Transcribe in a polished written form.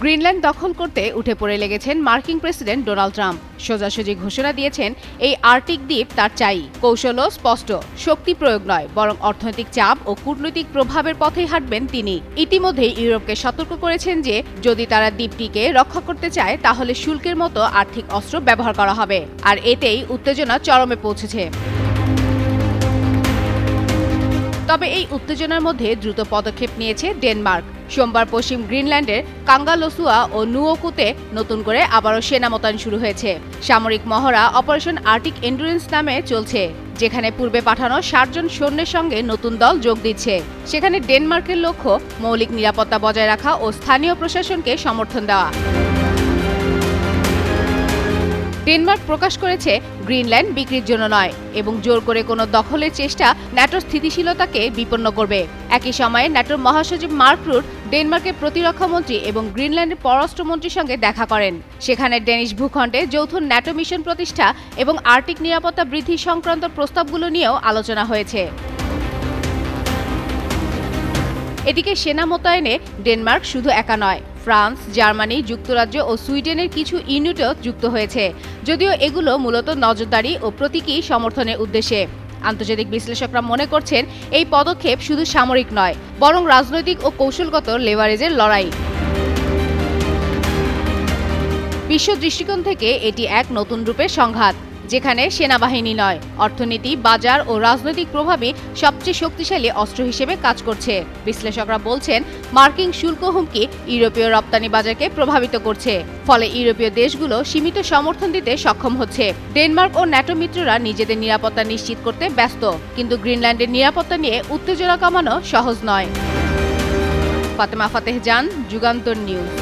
Greenland দখল করতে উঠে পড়ে লেগেছেন মার্কিন প্রেসিডেন্ট ডোনাল্ড ট্রাম্প। সোজাসুজি ঘোষণা দিয়েছেন এই আর্কটিক দ্বীপ তার চাই। কৌশলও স্পষ্ট, শক্তি প্রয়োগ নয় বরং অর্থনৈতিক চাপ ও কূটনৈতিক প্রভাবের পথেই হাঁটবেন তিনি। ইতিমধ্যেই ইউরোপকে সতর্ক করেছেন যে যদি তারা দ্বীপটিকে রক্ষা করতে চায় তাহলে শুল্কের মতো আর্থিক অস্ত্র ব্যবহার করা হবে। আর এতেই উত্তেজনা চরমে পৌঁছেছে। তবে এই উত্তেজনার মধ্যে দ্রুত পদক্ষেপ নিয়েছে ডেনমার্ক। সোমবার পশ্চিম গ্রিনল্যান্ডের কাঙ্গালসুয়া ও নুওকুতে নতুন করে আবারও সেনা মোতায়েন শুরু হয়েছে। সামরিক মহড়া অপারেশন আর্টিক এন্ডুরেন্স নামে চলছে, যেখানে পূর্বে পাঠানো ৬০ জন সৈন্যের সঙ্গে নতুন দল যোগ দিচ্ছে। সেখানে ডেনমার্কের লক্ষ্য মৌলিক নিরাপত্তা বজায় রাখা ও স্থানীয় প্রশাসনকে সমর্থন দেওয়া। ডেনমার্ক প্রকাশ করেছে গ্রিনল্যান্ড বিক্রির জন্য নয় এবং জোর করে কোনো দখলের চেষ্টা ন্যাটোর স্থিতিশীলতাকে বিপন্ন করবে। একই সময়ে ন্যাটোর মহাসচিব মার্ক রুট ডেনমার্কের প্রতিরক্ষামন্ত্রী এবং গ্রিনল্যান্ডের পররাষ্ট্রমন্ত্রীর সঙ্গে দেখা করেন। সেখানে ডেনিশ ভূখণ্ডে যৌথ ন্যাটো মিশন প্রতিষ্ঠা এবং আর্কটিক নিরাপত্তা বৃদ্ধি সংক্রান্ত প্রস্তাবগুলো নিয়েও আলোচনা হয়েছে। এদিকে সেনা মোতায়েনে ডেনমার্ক শুধু একা নয়, ফ্রান্স, জার্মানি, যুক্তরাজ্য ও সুইডেনের কিছু ইউনিটও যুক্ত হয়েছে, যদিও এগুলো মূলত নজরদারি ও প্রতীকী সমর্থনের উদ্দেশ্যে। আন্তর্জাতিক বিশ্লেষকরা মনে করছেন এই পদক্ষেপ শুধু সামরিক নয় বরং রাজনৈতিক ও কৌশলগত লেভারেজের লড়াই। বিশ্ব দৃষ্টিকোণ থেকে এটি এক নতুন রূপের সংঘাত, যেখানে সেনাবাহিনী নয়, অর্থনীতি, বাজার ও রাজনৈতিক প্রভাবই সবচেয়ে শক্তিশালী অস্ত্র হিসেবে কাজ করছে। বিশ্লেষকরা বলছেন মার্কিন শুল্ক হুমকি ইউরোপীয় রপ্তানি বাজারকে প্রভাবিত করছে, ফলে ইউরোপীয় দেশগুলো সীমিত সমর্থন দিতে সক্ষম হচ্ছে। ডেনমার্ক ও ন্যাটো মিত্ররা নিজেদের নিরাপত্তা নিশ্চিত করতে ব্যস্ত, কিন্তু গ্রিনল্যান্ডের নিরাপত্তা নিয়ে উত্তেজনা কমানো সহজ নয়। ফাতেমা ফাতেহ জান, যুগান্তর নিউজ।